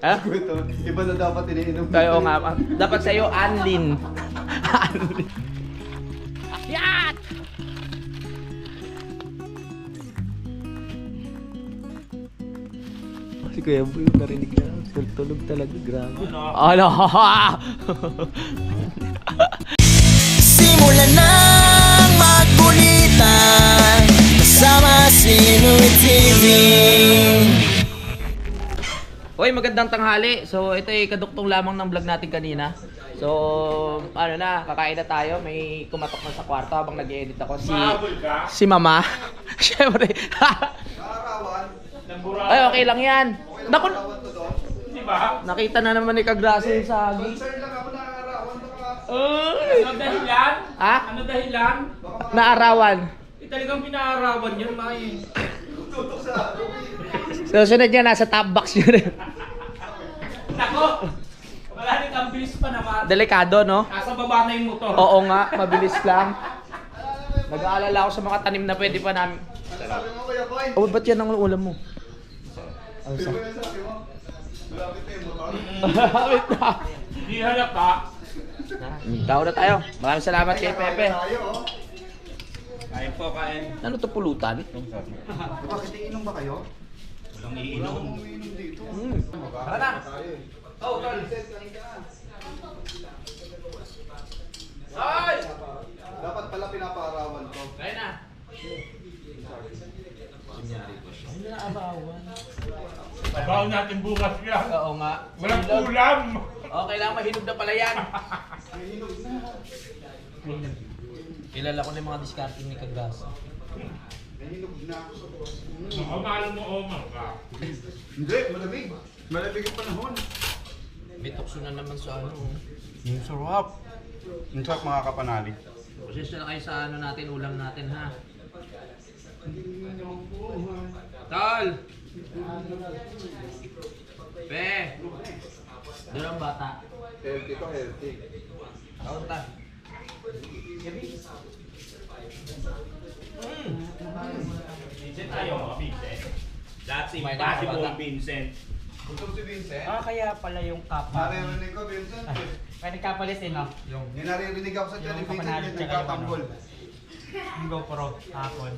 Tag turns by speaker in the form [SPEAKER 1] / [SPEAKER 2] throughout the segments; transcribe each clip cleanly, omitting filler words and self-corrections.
[SPEAKER 1] Ha?
[SPEAKER 2] Ito, iba na dapat iniinom.
[SPEAKER 1] Tayo nga. Dapat sa'yo, Anlin. Anlin. Yan! Si Kuya Boy, narinig na. Tulog talaga, grabe. Ano?
[SPEAKER 3] Simulan ng magkulitan kasama si Nuy TV.
[SPEAKER 1] Hoy, magandang tanghali. So, ito ay kaduktong lamang ng vlog natin kanina. So, ano na, kakain na tayo. May kumatok na sa kwarto habang nag-edit ako. Si Mama. Siyempre. Ay, okay lang yan. Naku, nakita na naman ni Kagraso yung sagi.
[SPEAKER 4] Ano dahilan?
[SPEAKER 1] Ha?
[SPEAKER 4] Ano dahilan?
[SPEAKER 1] Naarawan.
[SPEAKER 4] Talagang pinaarawan yun, May.
[SPEAKER 1] So, sunod niya, nasa top box yun.
[SPEAKER 4] Nako! Wala rin ang bilis pa naman.
[SPEAKER 1] Delikado, no?
[SPEAKER 4] Nasa baba na yung motor.
[SPEAKER 1] Oo nga, mabilis lang. Nag-aalala ako sa mga tanim na pwede pa namin.
[SPEAKER 2] Sabi mo Kuya Boy.
[SPEAKER 1] Oh, ba't yan ang ulam mo? Ano
[SPEAKER 2] Sabi mo mo. Malapit na yung motor.
[SPEAKER 1] Wait na.
[SPEAKER 4] Hindi halata.
[SPEAKER 1] Tao na tayo. Maraming salamat kay Pepe.
[SPEAKER 2] Tayo, oh.
[SPEAKER 4] Kain po, kain.
[SPEAKER 1] Ano to pulutan?
[SPEAKER 2] Bakit iinom ba kayo?
[SPEAKER 4] Walang iinom.
[SPEAKER 2] Umiinom dito.
[SPEAKER 1] Tara na.
[SPEAKER 2] Oh, tol.
[SPEAKER 1] Ay!
[SPEAKER 2] Dapat pala pinapaarawan ko.
[SPEAKER 1] Kaya na.
[SPEAKER 4] Babaw natin bukas yan.
[SPEAKER 1] Oo nga.
[SPEAKER 4] Walang ulam.
[SPEAKER 1] Okay lang, mahinog na pala yan. Kilala ko na yung mga discarding ni Kagraso.
[SPEAKER 2] Nahinog na.
[SPEAKER 4] Kamalo mo, Omar ka.
[SPEAKER 2] Hindi, malamig. Malamig ang panahon.
[SPEAKER 1] May tukso na naman sa ano.
[SPEAKER 2] Ang sarap. Ang sarap mga kapanalig.
[SPEAKER 1] Pasensya na kayo sa ano natin, ulam natin ha. Tol! Pe! Doon ang bata.
[SPEAKER 2] Healthy to healthy.
[SPEAKER 1] Kaunta.
[SPEAKER 4] Vincent tayo, mga Vincent. That's
[SPEAKER 1] May
[SPEAKER 4] impossible,
[SPEAKER 1] nakabata.
[SPEAKER 4] Vincent.
[SPEAKER 2] Gutom si Vincent.
[SPEAKER 5] Kaya pala yung kapa.
[SPEAKER 2] Naririnig ko, Vincent.
[SPEAKER 5] Kaya nagkapalis eh, no?
[SPEAKER 2] Yung naririnig ako sa tiyan ni
[SPEAKER 5] Yung
[SPEAKER 2] Vincent,
[SPEAKER 5] kapanalig
[SPEAKER 2] yung
[SPEAKER 5] tsaka
[SPEAKER 2] nagtatambol.
[SPEAKER 5] Yung GoPro, hapon.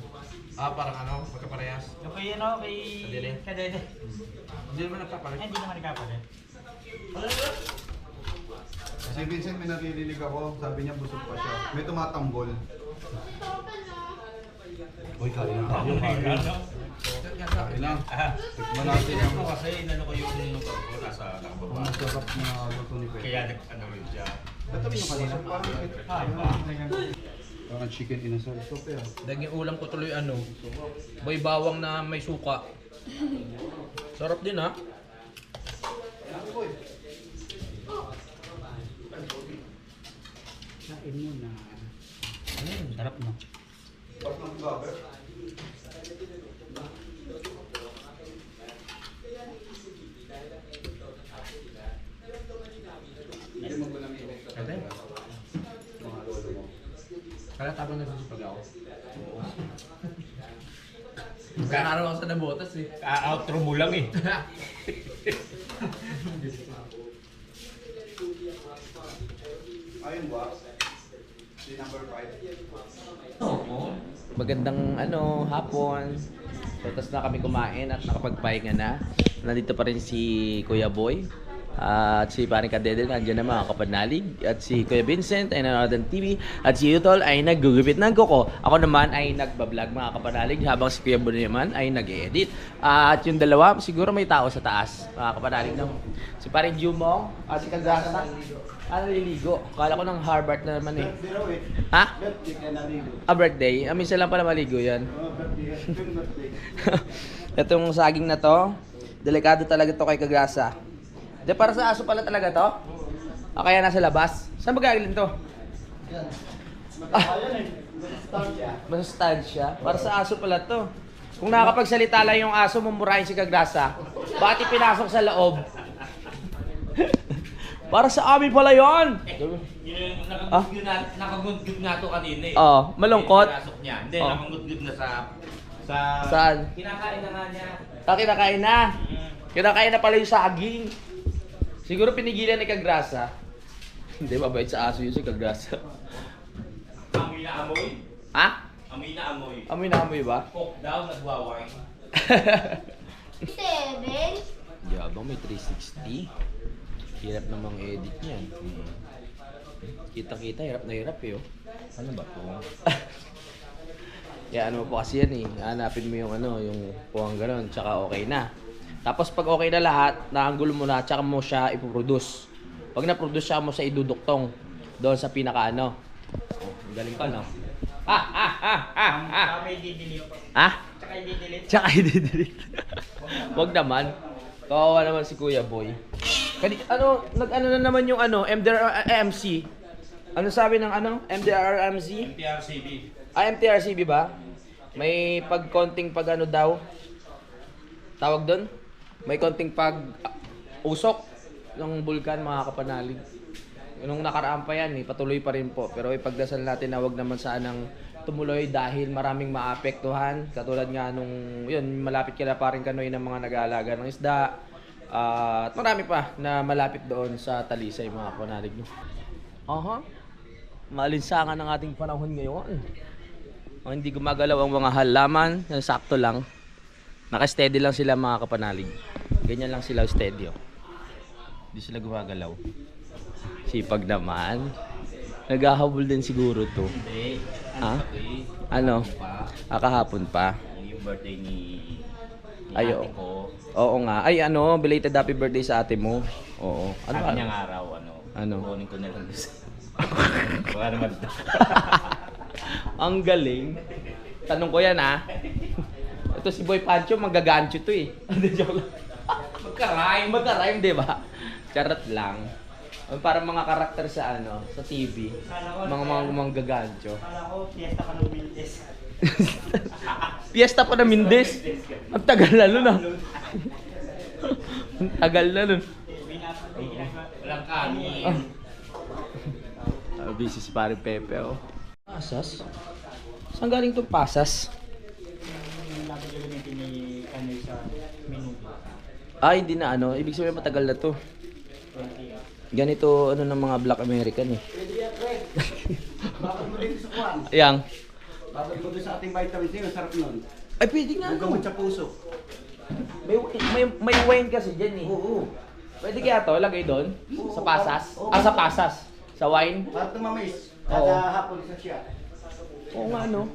[SPEAKER 1] Parang ano, magkaparehas.
[SPEAKER 5] Yung kay, ano, kay...
[SPEAKER 1] Kadede?
[SPEAKER 5] Kadede.
[SPEAKER 1] Hindi naman nagkapalit.
[SPEAKER 5] Hindi naman nagkapalit.
[SPEAKER 2] Si Vincent may naririnig ako, sabi niya busog pa siya. May tumatambol. Uy, kain na tayo. Kain na. Tikman natin yung
[SPEAKER 4] Kasi inano ko yung motor ko nasa nakababa.
[SPEAKER 2] masarap na luto ni Pepe.
[SPEAKER 4] Kaya nag-ano rin siya.
[SPEAKER 2] Ito rin yung kanina. Parang chicken inasal. Ito pa yan.
[SPEAKER 1] Daging ulam ko tuloy ano, boy bawang na may suka. Sarap din ha.
[SPEAKER 5] Kain mo na. Sarap no?
[SPEAKER 2] Sarap ng gabi. Hindi mo ba namimik sa
[SPEAKER 1] Pwede.
[SPEAKER 2] mga lolo mo?
[SPEAKER 1] Kaya tapang nagsisipag ako. Magkakaroon ako sa nabotas eh.
[SPEAKER 4] Outro mo lang eh.
[SPEAKER 2] Ayun ba? Si number 5.
[SPEAKER 1] Magandang ano, hapon. So, tas na kami kumain at nakapagpahinga na. Nandito pa rin si Kuya Boy. At si Paring Kadede, nandiyan na mga kapanalig. At si Kuya Vincent ay nanonood ng TV. At si Utol ay naggugupit ng kuko. Ako naman ay nagbablog mga kapanalig. Habang si Kuya Boy naman ay nag-edit. At yung dalawa, siguro may tao sa taas. Mga kapanalig na. Si Paring Jumong at si Kagraso na. Naliligo. Kala ko ng Harvard na naman eh.
[SPEAKER 2] Birthday raw eh.
[SPEAKER 1] Ha?
[SPEAKER 2] Birthday ka naligo.
[SPEAKER 1] Birthday? Minsan lang pala maligo yan.
[SPEAKER 2] Birthday. Yung birthday.
[SPEAKER 1] Itong saging na to, delikado talaga to kay Kagrasa. De, para sa aso pala talaga to? O kaya nasa labas? Saan ba gagaling to? Masustansya. Para sa aso pala to. Kung nakakapagsalita lang yung aso, mumurahin si Kagrasa. Bakit ipinasok sa loob? Para sa amin pala yun!
[SPEAKER 4] Yung
[SPEAKER 1] Ah?
[SPEAKER 4] nakagudgud nga to kanina eh.
[SPEAKER 1] Oo, malungkot.
[SPEAKER 4] Pinasok niya. Hindi,
[SPEAKER 1] Oh.
[SPEAKER 4] nakagudgud na sa...
[SPEAKER 1] Saan?
[SPEAKER 4] Kinakain na nga niya.
[SPEAKER 1] Kinakain na. Kinakain na pala yung saging. Siguro pinigilan ni Kagrasa. Hindi, mabait sa aso yun si Kagrasa.
[SPEAKER 4] Amoy na amoy.
[SPEAKER 1] Ha?
[SPEAKER 4] Amoy na amoy.
[SPEAKER 1] Amoy na amoy ba?
[SPEAKER 4] Coke daw, nagwawine.
[SPEAKER 6] Seven.
[SPEAKER 1] Yabang may 360. Hirap namang edit niyan. Kita-kita, hirap na hirap eh. Oh.
[SPEAKER 4] Ano ba to?
[SPEAKER 1] Yan, ano po kasi yan eh. Hanapin mo yung ano, yung puwang gano'n, tsaka okay na. Tapos pag okay na lahat, naanggulo mo na, tsaka mo siya ipoproduce. Pag na-produce siya mo sa iduduktong doon sa pinaka ano. Oh, ang galing pa no?
[SPEAKER 5] Saka may didelete.
[SPEAKER 1] Ha?
[SPEAKER 5] Tsaka i-delete.
[SPEAKER 1] Tsaka i-delete. Wag naman. Kawawa naman si Kuya Boy. Ano, nag-ano na naman yung ano, MDRMC. Ano sabi ng ano? MDRMC?
[SPEAKER 4] PRCB.
[SPEAKER 1] MTRCB ba? May pagkonting pag ano daw? Tawag doon? May konting pag usok ng bulkan mga kapanalig. Nung nakaraan pa yan, patuloy pa rin po. Pero ipagdasal natin na wag naman sanang tumuloy dahil maraming maapektuhan. Katulad nga nung, yun, malapit kila paring Kanoy ng mga nag-aalaga ng isda. At marami pa na malapit doon sa Talisay mga kapanalig. No? Aha. Maalinsangan ng ating panahon ngayon. Ang hindi gumagalaw ang mga halaman, sakto lang. Naka-steady lang sila mga kapanalig. Ganyan lang sila steady. Oh. Hindi sila gumagalaw. Sipag naman. Naghahabol din siguro to.
[SPEAKER 4] Hindi.
[SPEAKER 1] Ha? Ano? Kahapon pa.
[SPEAKER 4] Yung birthday ni
[SPEAKER 1] Ayo.
[SPEAKER 4] ate ko.
[SPEAKER 1] Oo nga. Ay ano, belated happy birthday sa ate mo. Oo. Ano
[SPEAKER 4] Sabi
[SPEAKER 1] ba?
[SPEAKER 4] niyang araw,
[SPEAKER 1] Ano?
[SPEAKER 4] kukunin ko na lang doon. Baka naman.
[SPEAKER 1] Ang galing. Tanong ko yan ha. Ito si Boy Pancho, magagancho to eh. Hindi, joke lang.
[SPEAKER 4] Magka-rhyme.
[SPEAKER 1] Magka-rhyme, di ba? Charot lang. Parang mga karakter sa ano, sa TV. Mga gagancho.
[SPEAKER 5] Kala ko, fiesta ka ng Mildes.
[SPEAKER 1] Fiesta pa na Mindes. Ang tagal na nun ah. Ang tagal na nun.
[SPEAKER 4] Walang kanin.
[SPEAKER 1] Busy si Paring Pepe oh. Pasas? Saan galing itong pasas?
[SPEAKER 5] Yung nabagalitin ni Kanoy sa minuto.
[SPEAKER 1] Hindi na ano. Ibig sabihin matagal na to.
[SPEAKER 5] 20.
[SPEAKER 1] Ganito ano ng mga Black American eh.
[SPEAKER 2] Bakit mo dito sa kuwan?
[SPEAKER 1] Yang.
[SPEAKER 2] Bakit mo dito sa ating vitamin C, ang sarap nun.
[SPEAKER 1] Ay pwede nga
[SPEAKER 2] Ang
[SPEAKER 1] no.
[SPEAKER 2] gamot sa puso.
[SPEAKER 1] May wine kasi dyan eh.
[SPEAKER 2] Oo.
[SPEAKER 1] Pwede kaya to, lagay doon? Sa pasas? Sa pasas. Sa wine?
[SPEAKER 2] Para tumamis.
[SPEAKER 1] Oo.
[SPEAKER 2] Kada hapon isa siya.
[SPEAKER 1] Oo nga no.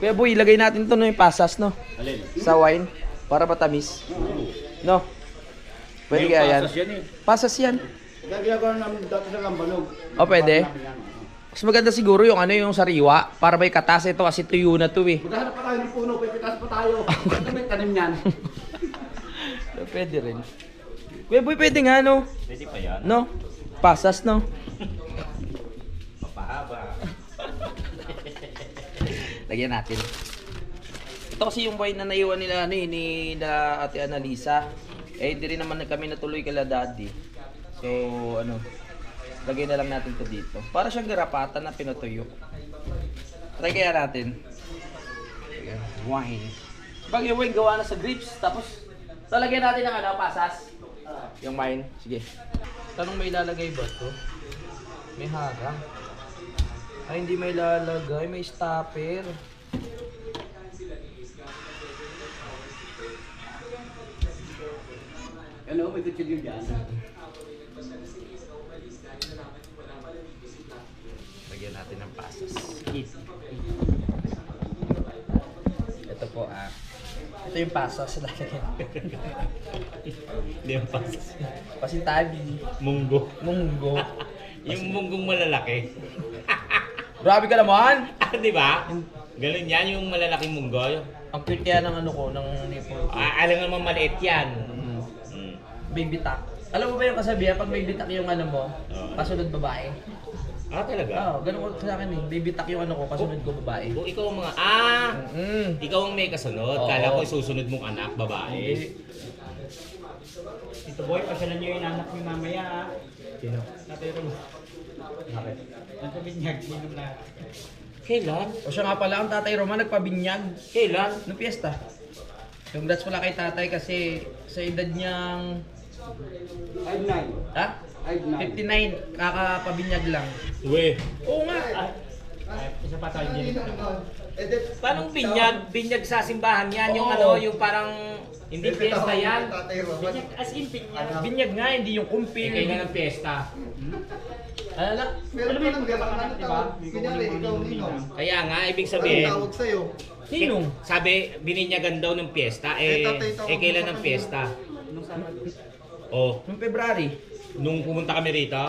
[SPEAKER 1] Kaya boy, ilagay natin to no yung pasas no.
[SPEAKER 4] Alin?
[SPEAKER 1] Sa wine. Para matamis. No? Pwede kaya yan?
[SPEAKER 4] Yan eh.
[SPEAKER 1] Pasas yan.
[SPEAKER 2] Kaya ginagawa namin dati sa Lambanog.
[SPEAKER 1] O pwede. Mas maganda siguro yung ano yung sariwa. Para may katas ito kasi tuyo na to eh.
[SPEAKER 2] Maghahanap pa tayo ng puno, pipitas pa tayo. Ito may tanim yan.
[SPEAKER 1] Pwede rin. Kuya boy, pwede nga no.
[SPEAKER 4] Pwede pa yan.
[SPEAKER 1] No? Pasas no.
[SPEAKER 4] Papahaba.
[SPEAKER 1] Lagyan natin. Ito kasi yung wine na naiwan nila ano, ni na Ate Annalisa. Hindi rin naman kami natuloy kala daddy. So ano, lagyan na lang natin to dito. Para siyang garapatan na pinutuyo. Try kaya natin. Ayan, wine. Bagay wine gawa na sa grapes. Tapos lalagyan natin ng ano, pasas. Yung wine. Sige. Tanong may ilalagay ba to? May harang. Ay, hindi may lalagay. May stopper.
[SPEAKER 2] Ano, may kutsilyo dyan.
[SPEAKER 1] Lagyan natin ng pasas. Ito po Ito yung pasas. Lalagyan.
[SPEAKER 4] Hindi yung pasas.
[SPEAKER 1] Pasintabi.
[SPEAKER 4] Munggo.
[SPEAKER 1] Munggo.
[SPEAKER 4] Yung munggong malalaki.
[SPEAKER 1] Grabe ka naman!
[SPEAKER 4] Di ba? Ganun yan, yung malalaking munggo.
[SPEAKER 1] Ang cute kaya ng ano ko, ng nipple ko.
[SPEAKER 4] Alam naman maliit yan.
[SPEAKER 1] Baby tack. Alam mo ba yung kasabihan? Pag baby tack yung ano mo,
[SPEAKER 4] Oo.
[SPEAKER 1] pasunod babae.
[SPEAKER 4] Talaga?
[SPEAKER 1] Oo, ganun ko sa akin eh. Baby tack yung ano ko, pasunod ko babae.
[SPEAKER 4] Kung ikaw ang mga, ikaw ang may kasunod.
[SPEAKER 1] Oo.
[SPEAKER 4] Kala ko susunod mong anak, babae.
[SPEAKER 5] Ito boy, pasyalan niyo yung anak niyo mamaya ha.
[SPEAKER 1] Sino?
[SPEAKER 5] Tatay Ron.
[SPEAKER 1] Bakit?
[SPEAKER 5] Ang kabinyag, minum na.
[SPEAKER 4] Kailan?
[SPEAKER 1] O siya nga pala, ang tatay Roman nagpabinyag.
[SPEAKER 4] Kailan?
[SPEAKER 1] Nung piyesta. Congrats pala kay tatay kasi sa edad niyang Ha? 59. Kakapabinyag lang.
[SPEAKER 4] We.
[SPEAKER 1] Oo nga.
[SPEAKER 5] Isa pa tayo dito.
[SPEAKER 4] Paano binyag sa simbahan yan? Yung ano, yung parang hindi piyesta yan.
[SPEAKER 5] Binyag, as in binyag.
[SPEAKER 1] Binyag nga, hindi yung kumping.
[SPEAKER 4] Kaya nga ng piyesta.
[SPEAKER 1] Ano na?
[SPEAKER 5] Alam mo yung pagkapanganak, di ba?
[SPEAKER 4] Kaya nga, ibig sabihin,
[SPEAKER 1] Ninong?
[SPEAKER 4] sabi, bininyagan daw ng piyesta, kailan ng piyesta? Oh,
[SPEAKER 1] Noong February.
[SPEAKER 4] nung pumunta kami rito,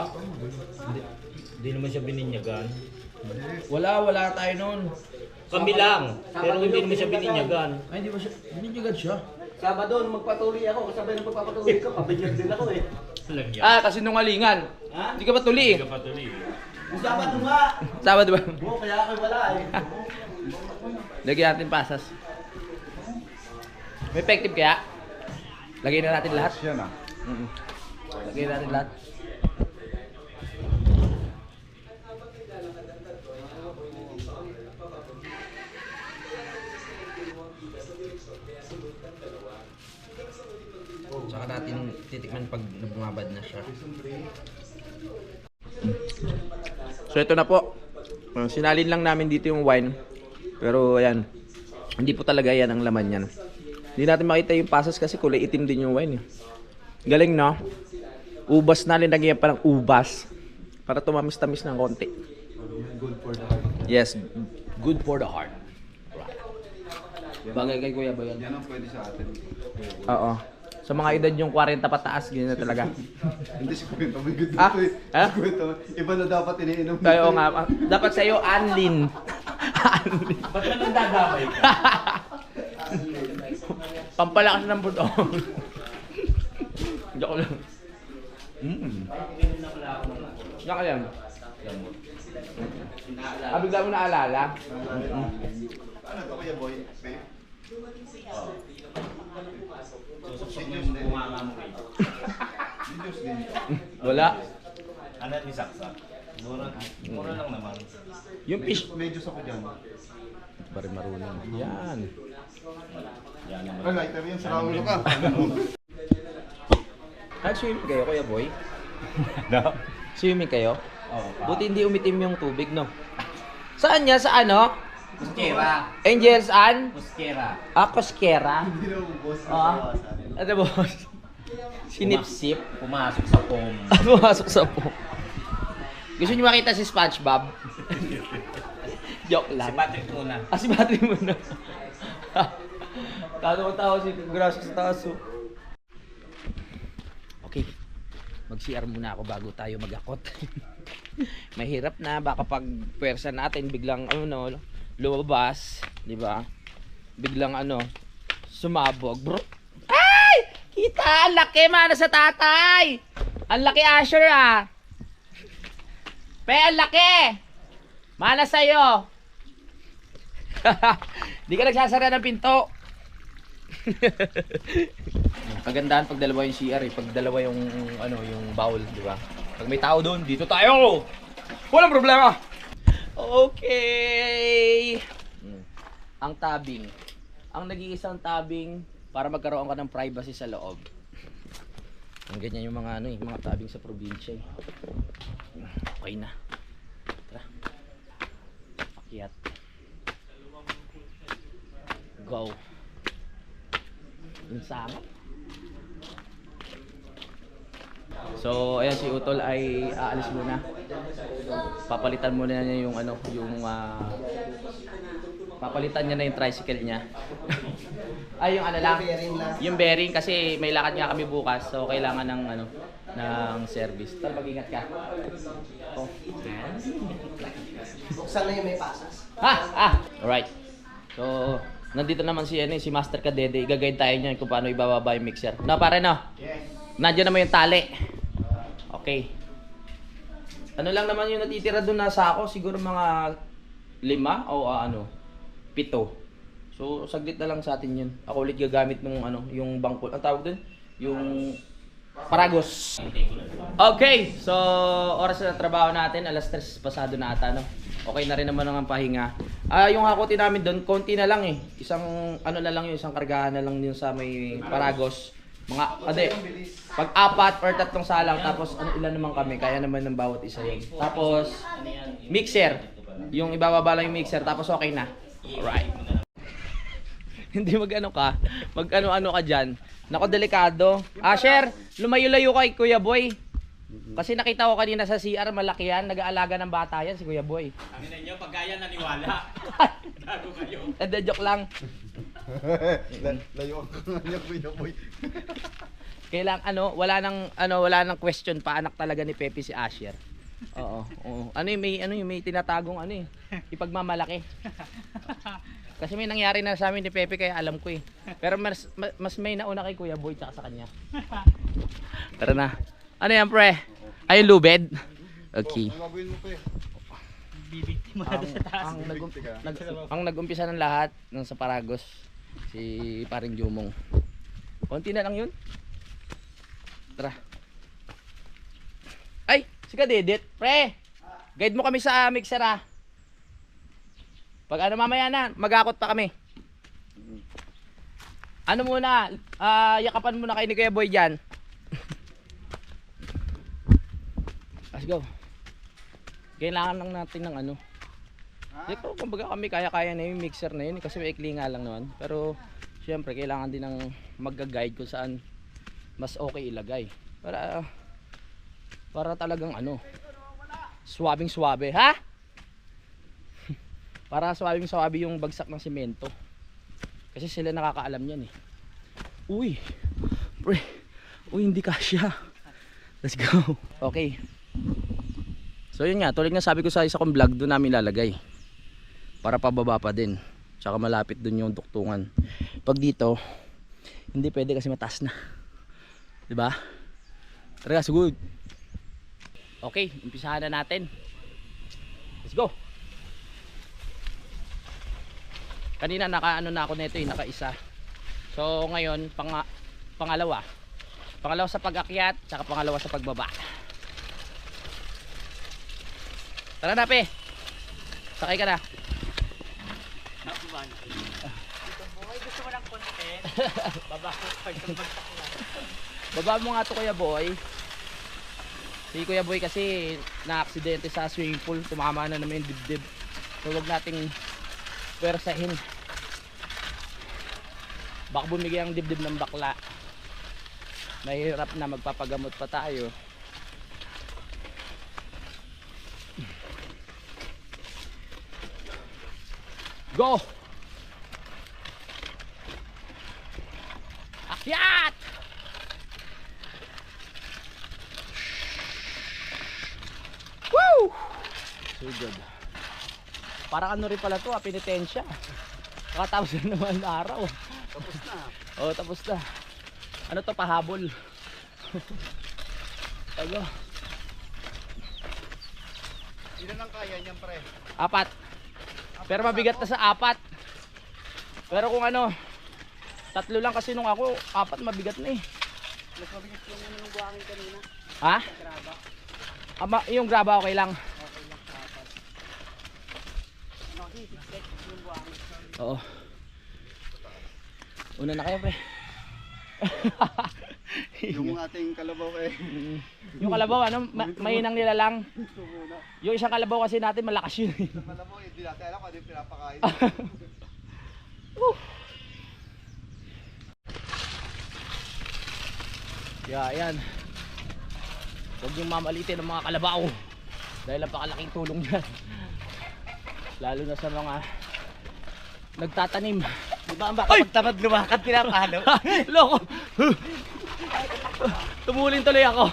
[SPEAKER 4] hindi naman siya bininyagan.
[SPEAKER 1] Wala tayo noon.
[SPEAKER 4] Kami lang, pero hindi naman siya bininyagan.
[SPEAKER 1] Ay, hindi ba siya? Binyagad siya.
[SPEAKER 2] Sabado, magpatuloy ako. Kasabay ng pagpapatuloy ka, pabinyag din ako eh.
[SPEAKER 4] Lagyan.
[SPEAKER 1] Ah, kasi nungalingan.
[SPEAKER 2] Ha?
[SPEAKER 1] Hindi ka ba tuli?
[SPEAKER 4] Hindi ka pa tuloy.
[SPEAKER 2] Yung Sabado nga!
[SPEAKER 1] Sabado ba?
[SPEAKER 2] Oo, kaya ako wala eh.
[SPEAKER 1] Lagyan natin pasas. May effective kaya? Lagyan na natin lahat.
[SPEAKER 2] Yan ah.
[SPEAKER 1] Lagyan natin lahat. Saka natin titikman pag bumabad na siya. So ito na po. Sinalin lang namin dito yung wine. Pero ayan, hindi po talaga yan ang laman yan. Hindi natin makita yung pasas kasi kulay itim din yung wine. Galing no? Ubas na, linagyan pa ng ubas. Para tumamis-tamis ng konti.
[SPEAKER 2] Good for the heart.
[SPEAKER 1] Yes, good for the heart. Bagay kay Kuya Boy yan.
[SPEAKER 2] Yan ang pwede sa atin.
[SPEAKER 1] Oo. Sa mga edad yung 40 pataas, ganyan na talaga.
[SPEAKER 2] Hindi si Kwento, may good
[SPEAKER 1] Ah?
[SPEAKER 2] dito eh.
[SPEAKER 1] Ah?
[SPEAKER 2] Si Kwento, iba na dapat iniinom.
[SPEAKER 1] Tayo nga, dapat sa'yo, Anlin. Anlin.
[SPEAKER 4] Ba't ka nang dadamay ka?
[SPEAKER 1] Pampalakas ng buto. Joke lang. Joke lang. Bigla mo naalala.
[SPEAKER 2] Ano ba kuya boy? Babe?
[SPEAKER 4] Susok mo bumanga mo kayo.
[SPEAKER 2] Videos din.
[SPEAKER 1] Wala.
[SPEAKER 4] Ano ni Saksak? Mura lang naman.
[SPEAKER 1] Yung fish.
[SPEAKER 2] Medyo ako dyan.
[SPEAKER 1] Pare marunong. Yan.
[SPEAKER 4] Yan naman.
[SPEAKER 2] Ay, lighter yan. Sa ulo ka.
[SPEAKER 1] Nag-swimming kayo, Kuya Boy?
[SPEAKER 4] No?
[SPEAKER 1] Swimming kayo?
[SPEAKER 4] Oo.
[SPEAKER 1] Buti hindi umitim yung tubig, no? Saan niya? Sa ano?
[SPEAKER 4] Muskera.
[SPEAKER 1] Angels An?
[SPEAKER 4] Muskera.
[SPEAKER 1] Ah, Cosquera?
[SPEAKER 2] Hindi na ubos.
[SPEAKER 1] Ah. Ano boss? Sinip-sip?
[SPEAKER 4] Pumasok sa pom.
[SPEAKER 1] Pumasok sa po. Gusto niyo makita si SpongeBob? Joke
[SPEAKER 4] Si
[SPEAKER 1] lang.
[SPEAKER 4] Patrick muna.
[SPEAKER 1] Ah, si Patrick muna. Tawa si Gracia sa taso. Okay. Mag-CR muna ako bago tayo mag-akot. Mahirap na, baka pag pwersa natin biglang lumabas, di ba? Biglang sumabog, bro. Ay! Kita, ang laki mana sa tatay. Ang laki Asher ah. Pe, ang laki. Mana sa'yo. Di ka nagsasara ng pinto. Kagandahan pag dalawa yung CR eh, pag dalawa yung yung bowl, di ba? Pag may tao doon, dito tayo. Walang problema. Okay. Ang tabing. Ang nag-iisang tabing para magkaroon ka ng privacy sa loob. Ang ganyan yung mga yung mga tabing sa probinsya eh. Okay na. Tara. Akyat. Go. Yung sama. So, ayan si Utol ay aalis muna. Papalitan muna niya yung papalitan niya na yung tricycle niya. Ay, yung lang. Yung bearing kasi may lakad nga kami bukas. So, kailangan ng ng service. Tal, mag-ingat ka. Oh.
[SPEAKER 3] Buksan na yung may pasas.
[SPEAKER 1] Alright. So, nandito naman si Master Kadede. Igagayad tayo niyan kung paano ibababa yung mixer. No, pare no? Yes. Nandiyan naman yung tali. Okay. Ano lang naman yung natitira doon na sako? Siguro mga 5 o 7. So, saglit na lang sa atin yun. Ako ulit gagamit nung yung bangko. Ang tawag doon? Yung Paragos. Okay. So, oras na trabaho natin. Alas 3 pasado na ata, no? Okay na rin naman ang pahinga. Yung hakotin namin doon, konti na lang eh. Isang na lang yung isang kargahan na lang din sa may Paragos. Mga, ade, pag 4 or 3 salang, tapos ano, ilan naman kami, kaya naman ng bawat isa yun. Tapos, mixer. Yung ibababa lang yung mixer, tapos okay na. Alright. Hindi mag-ano ka, mag-ano-ano ka dyan. Nako, delikado. Asher, lumayo-layo kay Kuya Boy. Kasi nakita ko kanina sa CR, malaki yan. Nag-aalaga ng bata yan, si Kuya Boy.
[SPEAKER 4] Ang ina nyo, pag gaya naniwala. Gago kayo.
[SPEAKER 1] Hindi, joke lang.
[SPEAKER 2] Layo ako nga Kuya Boy.
[SPEAKER 1] Kailang wala nang question pa, anak talaga ni Pepe si Asher. Oo, oo. Ano yung may tinatagong ipagmamalaki. Kasi may nangyari na sa amin ni Pepe kaya alam ko eh. Pero mas may nauna kay Kuya Boy tsaka sa kanya. Tara na. Ano yan, pre? Ay, lubed? Okay.
[SPEAKER 2] Gagawin mo pa eh.
[SPEAKER 5] Bibiktima na sa taas.
[SPEAKER 1] Ang nag-umpisa ng lahat ng sa Paragos, si paring Jumong. Konti na lang yun. Tara. Ay, si Kadedit. Pre, guide mo kami sa mixer ah. Pag ano mamaya na, mag-akot pa kami. Ano muna, yakapan muna kayo ni Kuya Boy dyan. Let's go. Kailangan lang natin ng ano. Ito, kumbaga kami kaya-kaya na yung mixer na yun kasi may ikli nga lang naman. Pero syempre kailangan din ng mag-guide kung saan mas okay ilagay. Para talagang swabing-swabe, ha? Para swabing-swabe yung bagsak ng semento. Kasi sila nakakaalam yan eh. Uy, pre. Uy, hindi kasya. Let's go. Okay. So yun nga, tulad nga sabi ko sa isa kong vlog, doon namin lalagay. Para pababa pa din. Tsaka malapit doon yung duktungan. Pag dito, hindi pwede kasi mataas na. Diba? Tara, sugod. Okay, umpisahan na natin. Let's go. Kanina naka-ano na ako nito, naka-isa. So ngayon, pangalawa. Pangalawa sa pag-akyat, tsaka pangalawa sa pagbaba. Tara na, pe. Sakay ka na.
[SPEAKER 5] Gusto mo ng content? Baba ko pag
[SPEAKER 1] Baba mo nga to, Kuya Boy. Si Kuya Boy kasi na-aksidente sa swimming pool. Tumama na naman yung dibdib. So wag nating pwersahin. Baka bumigay ang dibdib ng bakla. Mahirap na, magpapagamot pa tayo. Go! Akyat! Woo! So good. Parang ano rin pala to, penitensya. Kakatapos na naman ang araw.
[SPEAKER 2] Tapos na.
[SPEAKER 1] Oo, tapos na. Ano to, pahabol. Ano?
[SPEAKER 2] Ilan ang kaya niyan, pre?
[SPEAKER 1] 4. Pero mabigat na sa 4. Pero kung 3 lang kasi nung ako, 4 mabigat na eh.
[SPEAKER 2] Mas mabigat yung nung buhangin kanina.
[SPEAKER 1] Ha?
[SPEAKER 2] Graba.
[SPEAKER 1] Yung graba okay lang.
[SPEAKER 2] Okay lang, 4. Okay, 6 yung buhangin.
[SPEAKER 1] Oo. Una na kayo, pre.
[SPEAKER 2] Yung ating kalabaw eh.
[SPEAKER 1] Yung kalabaw, mahinang nila lang. Yung isang kalabaw kasi natin malakas yun.
[SPEAKER 2] Kalabaw, hindi natin alam kung ano yung pinapakain.
[SPEAKER 1] Kaya ayan. Huwag yung mamalitin ng mga kalabaw. Dahil napakalaking tulong yan. Lalo na sa mga nagtatanim.
[SPEAKER 5] Diba ang baka pagtamad lumakad pinapalo?
[SPEAKER 1] Loko! Tumulin tuloy ako.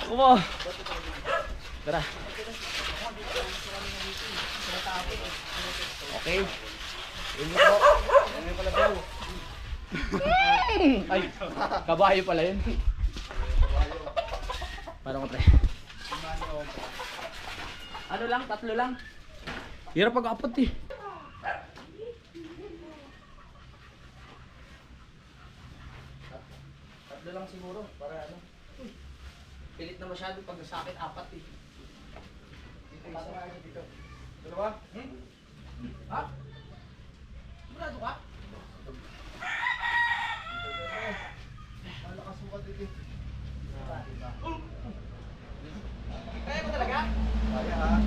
[SPEAKER 1] Kumo. Tara. Okay. Yun po. Ano pala daw? Ay, kabayo pala yun. Parang ko, pre. Ano lang, 3 lang. Hirap pag-apat eh. Tatlo lang siguro para ano. Pilit na masyado pag sa akin 4 eh. Dito isa. Dito. Dalawa? Ha? Sigurado ka? Kaya mo talaga?
[SPEAKER 2] Kaya ha.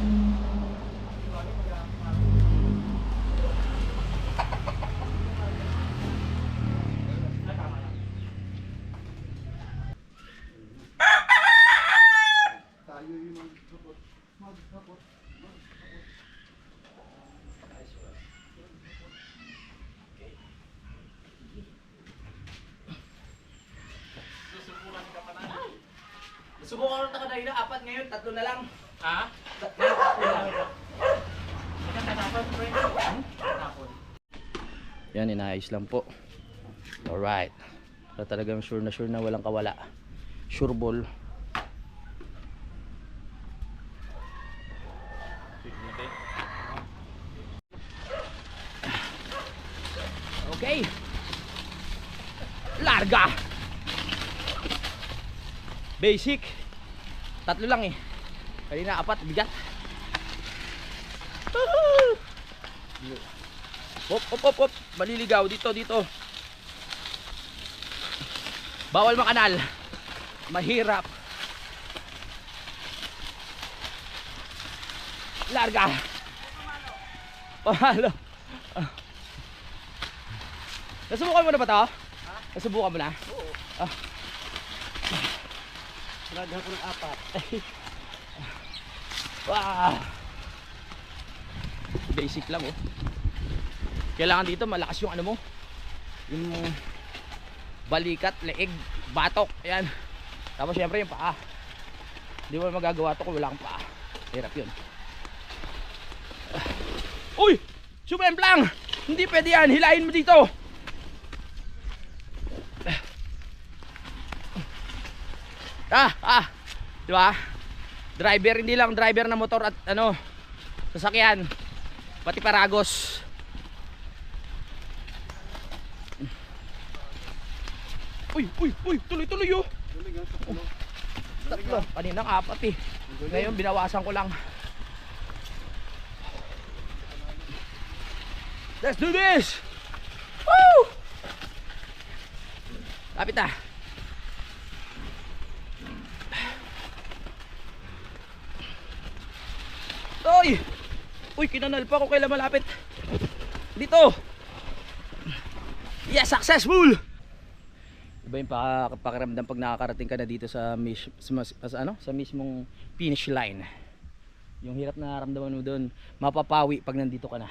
[SPEAKER 2] Tayo yung maghapot.
[SPEAKER 1] Subukan ko na kanina, 4 ngayon, 3 na lang.
[SPEAKER 4] Ha?
[SPEAKER 1] Yan, inaayos lang po. Alright. Para talagang sure na walang kawala. Sure ball. Okay. Larga. Basic. 3 lang eh. Kanina 4, bigat. Hop. Maliligaw dito. Bawal makanal. Mahirap. Larga. Pamalo. Nasubukan mo na ba ito? Nasubukan mo na? Oo.
[SPEAKER 5] Larga ko ng 4.
[SPEAKER 1] Wow. Basic lang oh. Kailangan dito malakas yung ano mo, yung balikat, leeg, batok. Ayan. Tapos syempre yung paa. Hindi mo magagawa to kung wala kang paa. Hirap yun. Uy! Sumemplang! Hindi pwede yan. Hilahin mo dito. Diba? Driver, hindi lang driver na motor at ano, sasakyan, pati paragos. Uy, tuloy oh. Tatlo, kaninang 4 eh. Ngayon binawasan ko lang. Let's do this. Woo! Lapit na. Uy, kinanal pa ako kailan malapit. Dito. Yes, successful. Iba yung pakiramdam pag nakakarating ka na dito sa mismong finish line. Yung hirap na nararamdaman mo doon, mapapawi pag nandito ka na.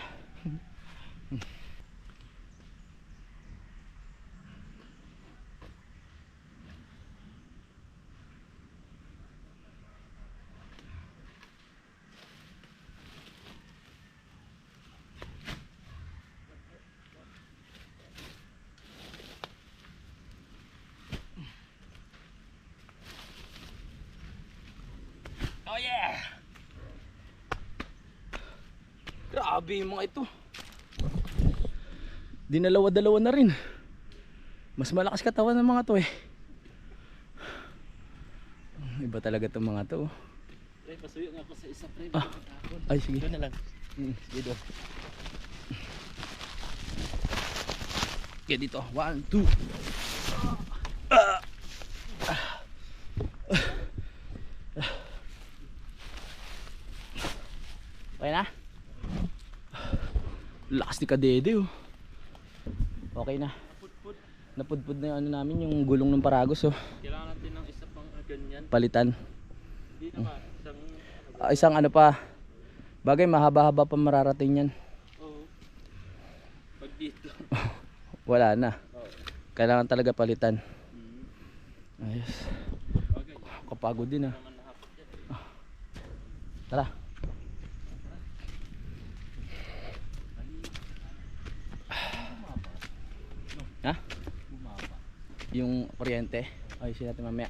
[SPEAKER 1] Oh yeah! Grabe yung mga ito. Dinalawa-dalawa na rin. Mas malakas katawan ng mga to eh. Iba talaga itong mga to.
[SPEAKER 5] Pre, pasuyo nga ako sa isa, pre.
[SPEAKER 1] Ay sige.
[SPEAKER 5] Doon na lang.
[SPEAKER 1] Sige doon. Okay dito. 1, 2. Okay na? Lakas ni Kadede oh. Okay na. Napudpud na yung ano namin, yung gulong ng Paragos oh.
[SPEAKER 5] Kailangan natin ng isa pang ganyan.
[SPEAKER 1] Palitan.
[SPEAKER 5] Hindi naman.
[SPEAKER 1] Isang ano pa. Bagay mahaba-haba pa mararating yan.
[SPEAKER 5] Oo. Pag dito.
[SPEAKER 1] Wala na. Kailangan talaga palitan. Ayos. Kapagod din ah. Tara. Ha? Yung kuryente. Ayusin natin mamaya.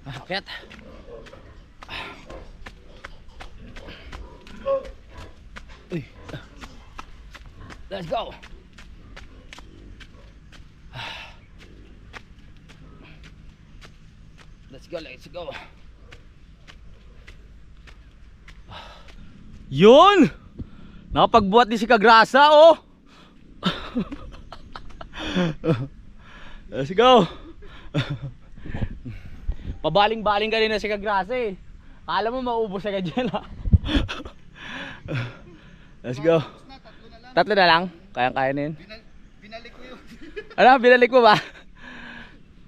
[SPEAKER 1] Akyat. Uy. Let's go. Let's go. Yun! Nakapagbuhat din si Kagrasa oh. Let's go. Pabaling-baling ka rin na si Kagrasa eh. Kala mo maubos agad dyan ha. Let's go. Tatlo na lang? Kayang-kaya na yun?
[SPEAKER 2] Binalik ko yun.
[SPEAKER 1] Ano? Binalik mo ba?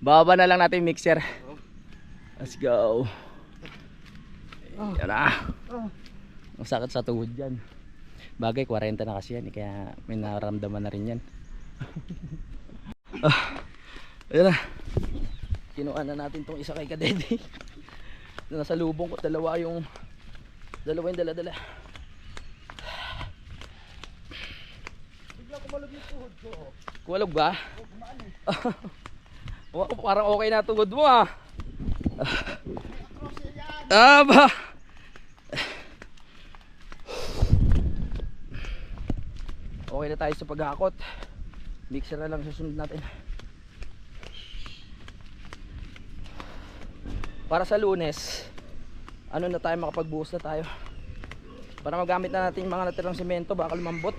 [SPEAKER 1] Bababa na lang natin yung mixer. Let's go. Yan na. Ang sakit sa tuhod dyan. Bagay 40 na kasi yan eh, kaya may nararamdaman na rin yan. Ayan na. Kinuha na natin tong isa kay Kadede. Nasa lubong ko, dalawa yung dala-dala.
[SPEAKER 2] Bigla kumalog yung tuhod ko.
[SPEAKER 1] Kumalog ba? Parang okay na tugod mo ah. Ba? Okay na tayo sa paghakot. Mixer na lang susunod natin. Para sa Lunes, ano na tayo, makapagbuhos na tayo. Para magamit na natin yung mga natirang semento. Baka lumambot.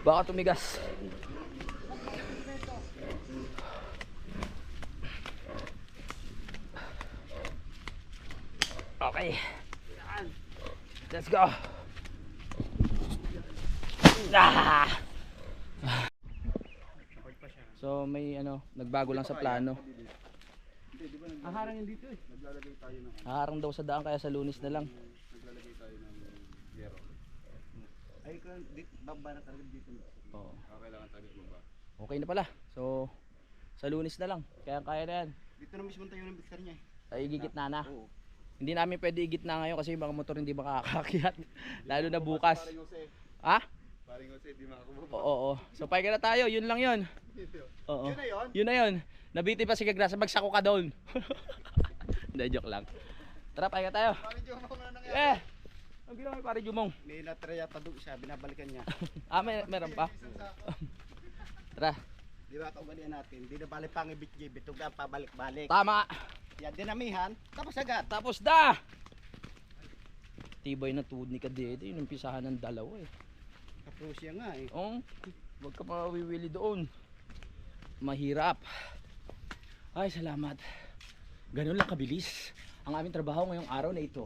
[SPEAKER 1] Baka tumigas. Okay. Let's go. So may nagbago lang sa plano.
[SPEAKER 2] Haharangin dito eh. Naglalagay tayo ng
[SPEAKER 1] Haharang daw sa daan kaya sa Lunes na lang.
[SPEAKER 2] naglalagay tayo ng yero. Ay, baba na talaga dito.
[SPEAKER 1] Oo.
[SPEAKER 2] Kailangan talaga baba.
[SPEAKER 1] Okay na pala. So sa Lunes na lang. Kaya na yan.
[SPEAKER 2] Dito na mismo tayo ng mixer niya eh.
[SPEAKER 1] Ay igigit na.
[SPEAKER 2] Oo.
[SPEAKER 1] Hindi namin pwede igit na ngayon kasi yung mga motor hindi makakakyat. Lalo na bukas.
[SPEAKER 2] Paring Jose.
[SPEAKER 1] Ha?
[SPEAKER 2] Paring Jose, di makakababa.
[SPEAKER 1] Oo. So pahinga na tayo. Yun lang yun. Oo.
[SPEAKER 2] Yun na yun?
[SPEAKER 1] Yun na yun. Nabiti pa si Kagrasa. Magsako ka doon. Hindi, joke lang. Tara, pahinga tayo.
[SPEAKER 2] Paring Jose, ano nangyari?
[SPEAKER 1] Ang ginawa ni Pare Jumong.
[SPEAKER 2] May natraya pa doon siya, binabalikan niya.
[SPEAKER 1] Meron pa. Tara.
[SPEAKER 2] Di ba kaugalian natin? Di na balik pang ibit-gibit, tugang pabalik-balik.
[SPEAKER 1] Tama.
[SPEAKER 2] Yan, dinamihan, tapos agad.
[SPEAKER 1] Tapos da. Tibay na tuhod ni Kadede. Yung umpisahan ng dalawa eh.
[SPEAKER 2] Tapos siya nga eh.
[SPEAKER 1] Oh, wag ka mawiwili doon. Mahirap. Ay, salamat. Ganun lang kabilis ang aming trabaho ngayong araw na ito.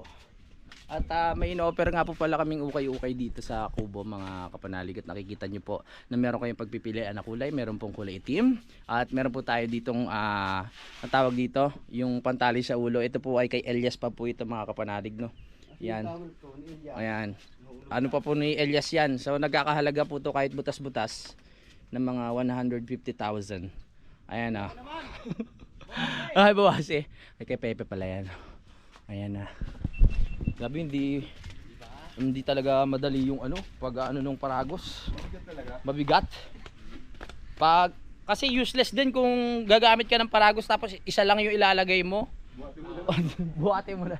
[SPEAKER 1] At may ino-offer nga po pala kaming ukay-ukay dito sa Kubo mga kapanalig. At nakikita nyo po na meron kayong pagpipilian na kulay. Meron pong kulay itim. At meron po tayo ditong ang tawag dito, yung pantali sa ulo. Ito po ay kay Elias pa po ito mga kapanalig, no? Yan. Ayan. Ano pa po ni Elias yan. So nagkakahalaga po to kahit butas-butas ng mga 150,000. Ayan na. Ay, bawas eh. Ay, kay Pepe pala yan. Ayan na. Grabe, hindi talaga madali yung pag nung Paragos. Mabigat. Kasi useless din kung gagamit ka ng Paragos tapos isa lang yung ilalagay mo. Buhati mo na.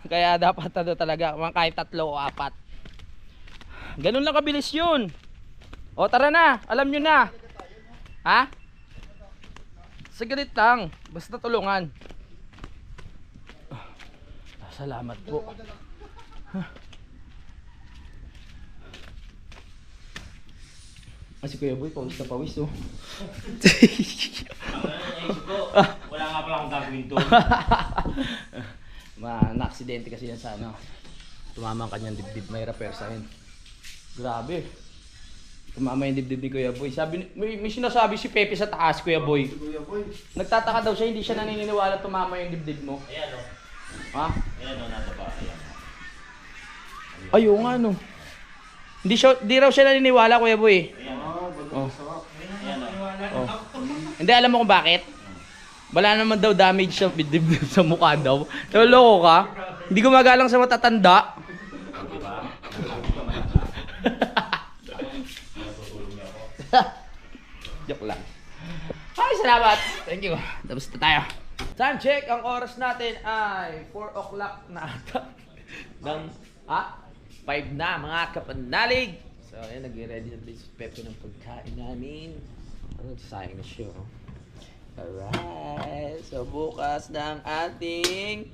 [SPEAKER 1] Kaya dapat talaga kahit 3 o 4. Ganun lang kabilis yun. O tara na, alam nyo na. Ha? Saglit lang, basta tulungan. Salamat po. Kasi Kuya Boy, pawis na pawis oh.
[SPEAKER 4] Wala nga pala akong gagawin to.
[SPEAKER 1] Na-aksidente kasi yan sa tumama ang kanyang dibdib, may repair sa akin. Grabe. Tumama yung dibdib ni Kuya Boy. May sinasabi si Pepe sa taas, Kuya Boy. Nagtataka daw siya, hindi siya naniniwala tumama yung dibdib mo.
[SPEAKER 4] Ayan o.
[SPEAKER 1] Ha?
[SPEAKER 4] Ayan o, nasa ba? Ayan.
[SPEAKER 1] Ayaw nga no. Hindi raw siya naniniwala, Kuya Boy. Oh.
[SPEAKER 4] Ayan o.
[SPEAKER 1] Oh. Hindi, alam mo kung bakit? Wala naman daw damage sa dibdib sa mukha daw. Loko ka? Hindi gumagalang sa matatanda. Joke lang. Ay, salamat. Thank you. Tapos na tayo. Time check. Ang oras natin ay 4 o'clock na ata. 5 na mga kapanalig. So, ayan, nag-ready na si Pepe ng pagkain namin. Sayang na siya. Alright. So, bukas ng ating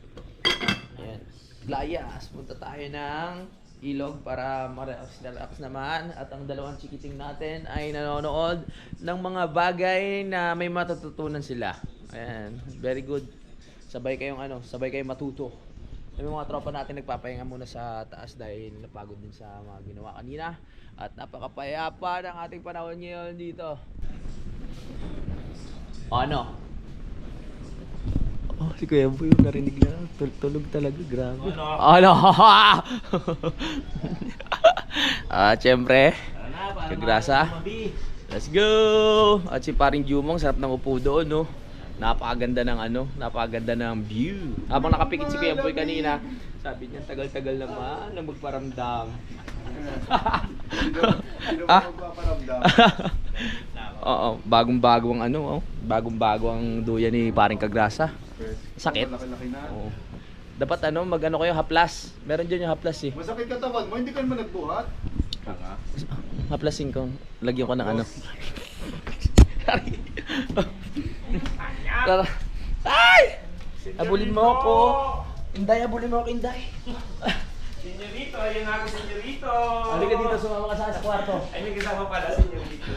[SPEAKER 1] Glayas. Punta tayo ng ilog para ma-relax naman. At ang dalawang chikiting natin ay nanonood ng mga bagay na may matututunan sila. Ayan. Very good. sabay kayong matuto. Yung mga tropa natin nagpapahinga muna sa taas dahil napagod din sa mga ginawa kanina. At napakapayapa ng ating panahon ngayon dito. Ano? Oh, si Kuya Boy yung narinig lang. Tulog talaga, grabe. Ano? Siyempre, kagrasa. Let's go! At si paring Jumong, sarap ng upo doon, no? Napakaganda ng view. Habang nakapikit si Kuya Boy kanina, sabi niya, tagal-tagal naman na magparamdam. Oo, bagong-bago ang bagong-bago ang duyan ni paring Kagrasa. Sakit. Oo. Dapat mag-ano kayo, haplas. Meron dyan yung haplas eh.
[SPEAKER 2] Masakit katawan mo, hindi ka naman nagbuhat.
[SPEAKER 1] Haplasin ko. Lagyan ko ng ano. Tara. Ay! Abulin mo ako. Inday, abulin mo ako, Inday.
[SPEAKER 4] Senyorito, ayun ako, senyorito.
[SPEAKER 1] Halika dito, sumama ka sa kwarto.
[SPEAKER 4] Ay, may kasama pala, senyorito.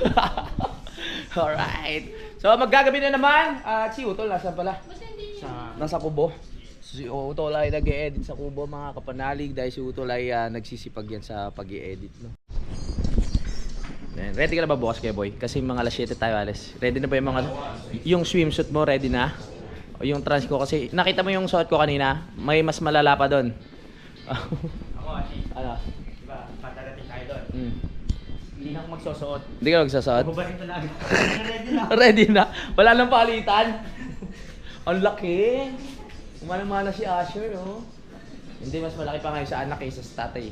[SPEAKER 1] Alright. So, maggagabi na naman. At si Utol, nasaan pala? Nasa kubo. Si Utol ay nag-e-edit sa kubo, mga kapanalig. Dahil si Utol ay nagsisipag yan sa pag-i-edit, no? Ready ka na ba bukas, Kuya Boy? Kasi mga alas 7 tayo alas. Ready na ba yung yung swimsuit mo, ready na? O yung trans ko kasi, nakita mo yung suot ko kanina? May mas malala pa doon.
[SPEAKER 4] Ako,
[SPEAKER 1] Ano?
[SPEAKER 4] diba, patarating tayo doon.
[SPEAKER 5] Hindi na ako magsusuot.
[SPEAKER 1] Hindi ka magsasaot?
[SPEAKER 5] Bubarin talaga. Ready na.
[SPEAKER 1] Ready na? Wala nang palitan? Ang laki! Umana-mana si Asher, oh. Hindi, mas malaki pa ngayon sa anak kaysa sa tatay.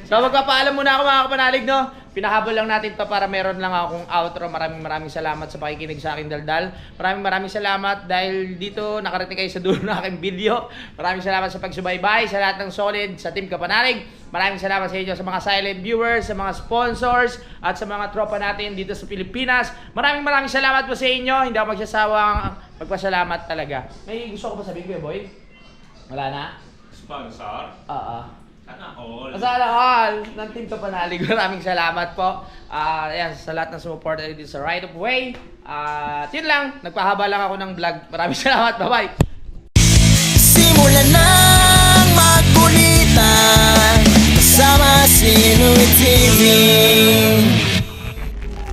[SPEAKER 1] So magpapaalam muna ako, mga kapanalig, no? Pinahabol lang natin to para meron lang akong outro. Maraming salamat sa pakikinig sa aking daldal. Maraming salamat dahil dito nakarating kayo sa dulo ng aking video. Maraming salamat sa pagsubaybay, sa lahat ng solid, sa Team Kapanalig. Maraming salamat sa inyo, sa mga silent viewers, sa mga sponsors, at sa mga tropa natin dito sa Pilipinas. Maraming salamat po sa inyo. Hindi ako magsasawang magpasalamat talaga. May gusto ko ba sabihin, Kuya Boy? Wala na?
[SPEAKER 4] Sponsor?
[SPEAKER 1] Oo.
[SPEAKER 4] Sana all.
[SPEAKER 1] Sana all ng Team Kapanalig. Maraming salamat po. Ayan, sa lahat ng sumuporta dito sa Right of Way. Yun lang. Nagpahaba lang ako ng vlog. Maraming salamat. Bye-bye.
[SPEAKER 3] Simulan ng magkulitan kasama si Louie TV.